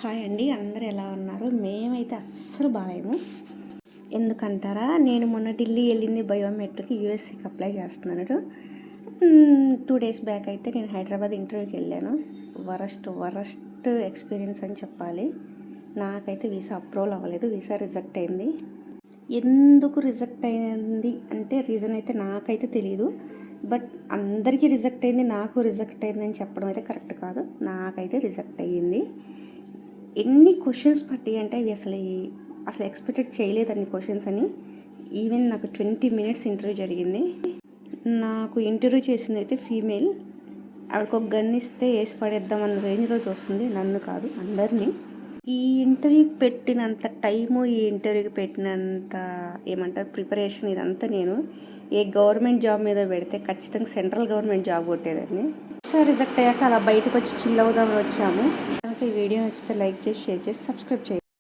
Hi అండి, అందరు ఎలా ఉన్నారు? మేమైతే అస్సలు బాగాలేము. ఎందుకంటారా, నేను మొన్న ఢిల్లీ వెళ్ళింది బయోమెట్రిక్ యూఎస్సీకి అప్లై చేస్తున్నాను. 2 డేస్ బ్యాక్ అయితే నేను హైదరాబాద్ ఇంటర్వ్యూకి వెళ్ళాను. వరస్ట్ ఎక్స్పీరియన్స్ అని చెప్పాలి. నాకైతే వీసా అప్రూవల్ అవ్వలేదు, వీసా రిజెక్ట్ అయింది. ఎందుకు రిజెక్ట్ అయింది అంటే రీజన్ అయితే నాకైతే తెలియదు. బట్ అందరికీ రిజెక్ట్ అయింది, నాకు రిజెక్ట్ అయింది అని చెప్పడం అయితే కరెక్ట్ కాదు. నాకైతే రిజెక్ట్ అయ్యింది. ఎన్ని క్వశ్చన్స్ పట్టి అంటే అవి అసలు ఎక్స్పెక్టెడ్ చేయలేదు అన్ని క్వశ్చన్స్ అని. ఈవెన్ నాకు 20 minutes ఇంటర్వ్యూ జరిగింది. నాకు ఇంటర్వ్యూ చేసింది అయితే ఫీమేల్. ఆవిడకు ఒక గన్ ఇస్తే వేసి పడేద్దాం అన్న రేంజ్లో వస్తుంది, నన్ను కాదు అందరినీ. ఈ ఇంటర్వ్యూకి పెట్టినంత టైము, ఈ ఇంటర్వ్యూకి పెట్టినంత ప్రిపరేషన్ ఇదంతా నేను ఏ గవర్నమెంట్ జాబ్ మీద పెడితే ఖచ్చితంగా సెంట్రల్ గవర్నమెంట్ జాబ్ కొట్టేదాన్ని. సార్ రిజెక్ట్ అయ్యాక అలా బయటకు వచ్చి చిల్ అవుదామని వచ్చాము. ఈ వీడియో నచ్చితే లైక్ చేసి, షేర్ చేసి, సబ్స్క్రైబ్ చేయండి.